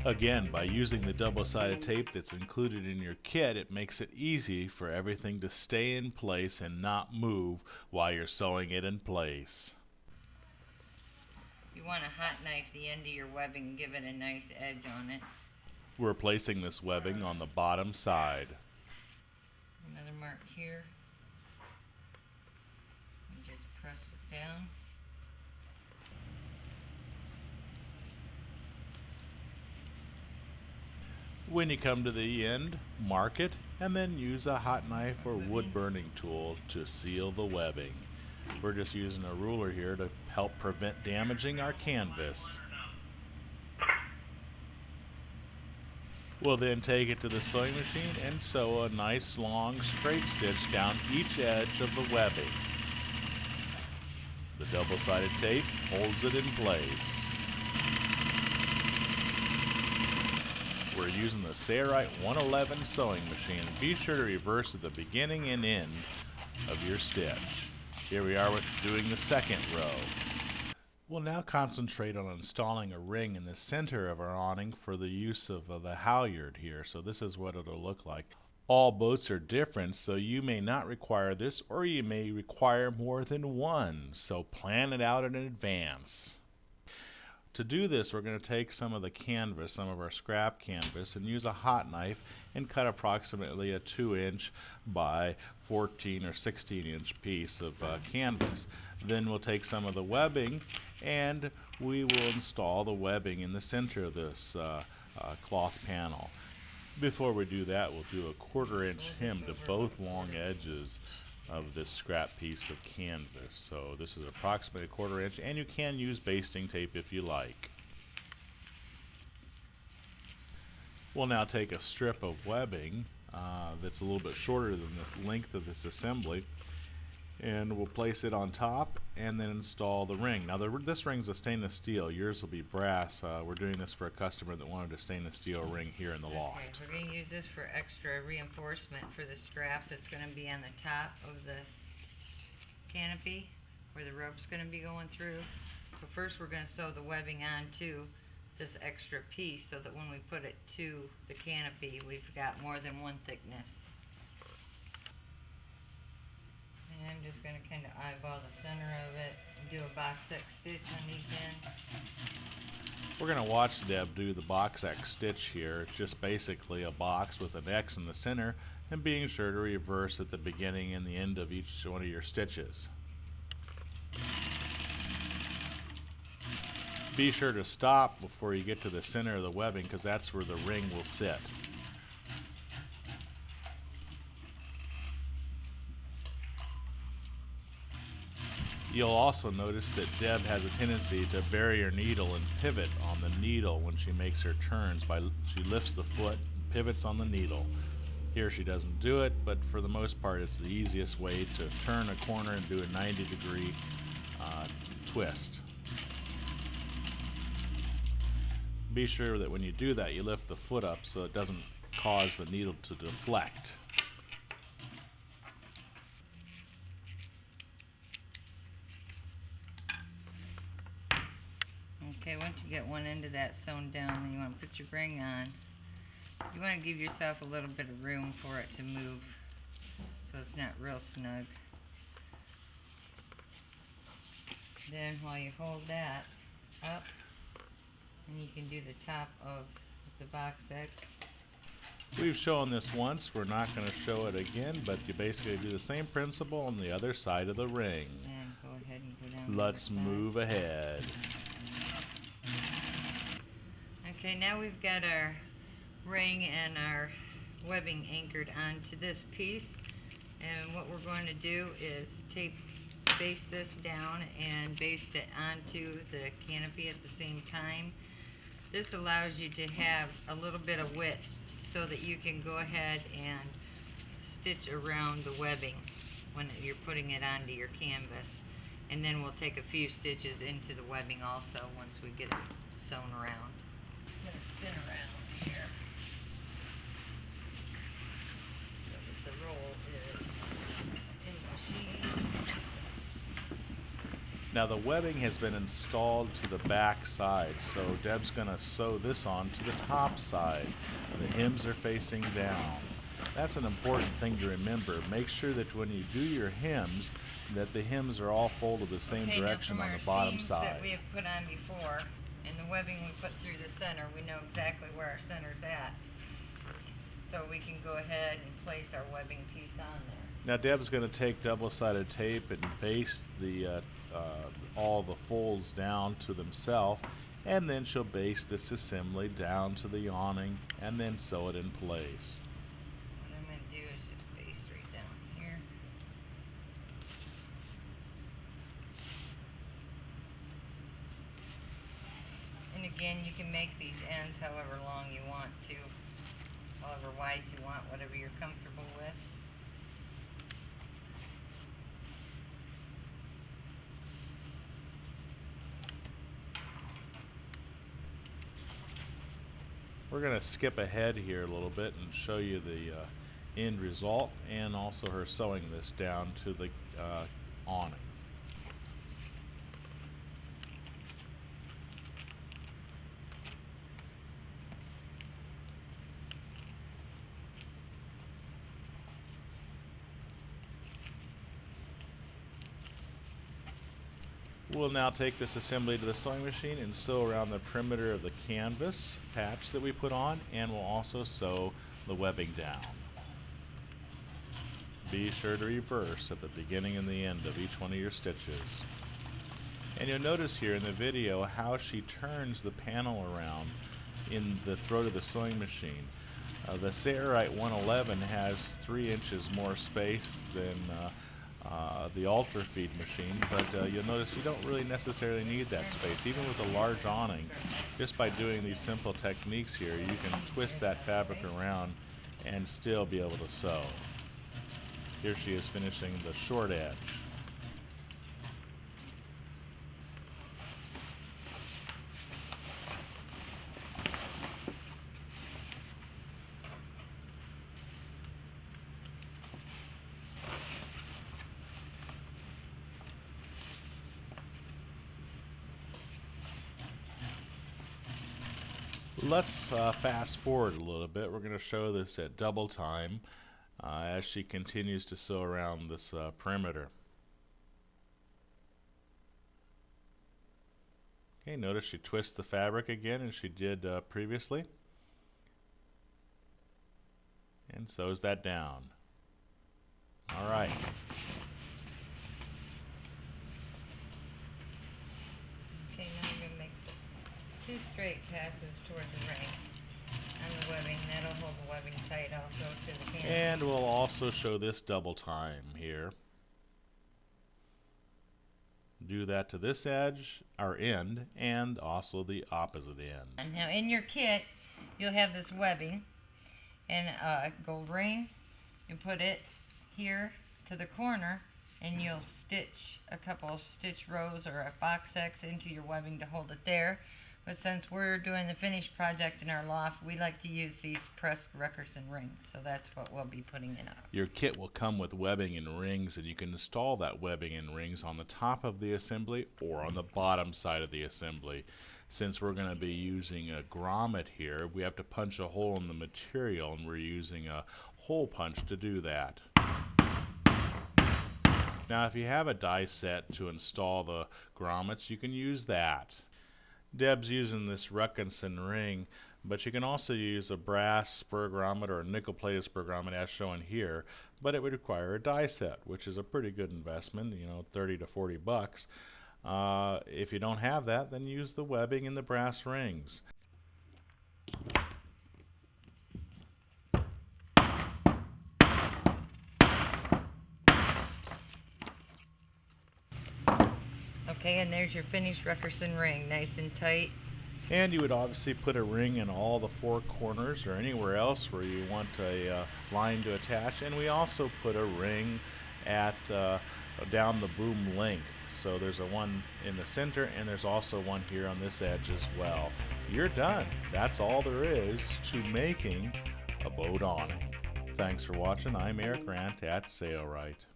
Again, by using the double-sided tape that's included in your kit, it makes it easy for everything to stay in place and not move while you're sewing it in place. You want to hot knife the end of your webbing and give it a nice edge on it. We're placing this webbing on the bottom side. Another mark here. And just press it down. When you come to the end, mark it and then use a hot knife or wood burning tool to seal the webbing. We're just using a ruler here to help prevent damaging our canvas. We'll then take it to the sewing machine and sew a nice long straight stitch down each edge of the webbing. The double-sided tape holds it in place. We're using the Sayrite 111 sewing machine. Be sure to reverse at the beginning and end of your stitch. Here we are with doing the second row. We'll now concentrate on installing a ring in the center of our awning for the use of the halyard here. So this is what it'll look like. All boats are different, so you may not require this, or you may require more than one. So plan it out in advance. To do this, we're going to take some of the canvas, some of our scrap canvas, and use a hot knife and cut approximately a 2-inch by 14 or 16-inch piece of canvas. Then we'll take some of the webbing and we will install the webbing in the center of this cloth panel. Before we do that, we'll do a 1/4-inch hem to both long edges of this scrap piece of canvas. So this is approximately a 1/4 inch, and you can use basting tape if you like. We'll now take a strip of webbing that's a little bit shorter than the length of this assembly, and we'll place it on top and then install the ring. Now this ring's a stainless steel. Yours will be brass. We're doing this for a customer that wanted a stainless steel ring here in the loft. Okay, we're going to use this for extra reinforcement for the strap that's going to be on the top of the canopy where the rope's going to be going through. So first we're going to sew the webbing onto this extra piece so that when we put it to the canopy, we've got more than one thickness. And I'm just going to kind of eyeball the center of it and do a box X stitch on each end. We're going to watch Deb do the box X stitch here. It's just basically a box with an X in the center, and being sure to reverse at the beginning and the end of each one of your stitches. Be sure to stop before you get to the center of the webbing, because that's where the ring will sit. You'll also notice that Deb has a tendency to bury her needle and pivot on the needle when she makes her turns. She lifts the foot and pivots on the needle. Here she doesn't do it, but for the most part it's the easiest way to turn a corner and do a 90-degree twist. Be sure that when you do that, you lift the foot up so it doesn't cause the needle to deflect. Okay, once you get one end of that sewn down, then you want to put your ring on. You want to give yourself a little bit of room for it to move so it's not real snug. Then while you hold that up, and you can do the top of the box X. We've shown this once, we're not going to show it again, but you basically do the same principle on the other side of the ring. And go ahead and go down. Let's move ahead. Okay, now we've got our ring and our webbing anchored onto this piece, and what we're going to do is baste this down and baste it onto the canopy at the same time. This allows you to have a little bit of width so that you can go ahead and stitch around the webbing when you're putting it onto your canvas. And then we'll take a few stitches into the webbing also once we get it sewn around. I'm going to spin around here so that the roll is in the machine. Now the webbing has been installed to the back side, so Deb's going to sew this on to the top side. The hems are facing down. That's an important thing to remember. Make sure that when you do your hems, that the hems are all folded the same direction on the bottom side. That we have put on before, and the webbing we put through the center, we know exactly where our center's at. So we can go ahead and place our webbing piece on there. Now Deb's going to take double-sided tape and baste the all the folds down to themselves, and then she'll baste this assembly down to the awning and then sew it in place. What I'm going to do is just baste right down here. And again, you can make these ends however long you want to, however wide you want, whatever you're comfortable with. We're going to skip ahead here a little bit and show you the end result, and also her sewing this down to the awning. We'll now take this assembly to the sewing machine and sew around the perimeter of the canvas patch that we put on, and we'll also sew the webbing down. Be sure to reverse at the beginning and the end of each one of your stitches. And you'll notice here in the video how she turns the panel around in the throat of the sewing machine. The Sailrite 111 has 3 inches more space than the Ultra Feed machine, but you'll notice you don't really necessarily need that space. Even with a large awning, just by doing these simple techniques here, you can twist that fabric around and still be able to sew. Here she is finishing the short edge. Let's fast forward a little bit. We're going to show this at double time as she continues to sew around this perimeter. Okay, notice she twists the fabric again as she did previously, and sews that down. All right. Okay, now I'm going to make 2 straight passes toward the ring on the webbing. That'll hold the webbing tight also to the canvas. And we'll also show this double time here. Do that to this edge, our end, and also the opposite end. And now in your kit, you'll have this webbing and a gold ring. You put it here to the corner, and you'll stitch a couple of stitch rows or a box X into your webbing to hold it there. But since we're doing the finished project in our loft, we like to use these pressed Reckerson rings. So that's what we'll be putting in. Your kit will come with webbing and rings, and you can install that webbing and rings on the top of the assembly or on the bottom side of the assembly. Since we're going to be using a grommet here, we have to punch a hole in the material, and we're using a hole punch to do that. Now, if you have a die set to install the grommets, you can use that. Deb's using this Reckerson ring, but you can also use a brass spur grommet or a nickel-plated spur grommet as shown here, but it would require a die set, which is a pretty good investment, you know, 30 to 40 bucks. If you don't have that, then use the webbing and the brass rings. Okay, and there's your finished Reckerson ring, nice and tight. And you would obviously put a ring in all the 4 corners or anywhere else where you want a line to attach. And we also put a ring at down the boom length. So there's a one in the center, and there's also one here on this edge as well. You're done. That's all there is to making a boat awning. Thanks for watching. I'm Eric Grant at Sailrite.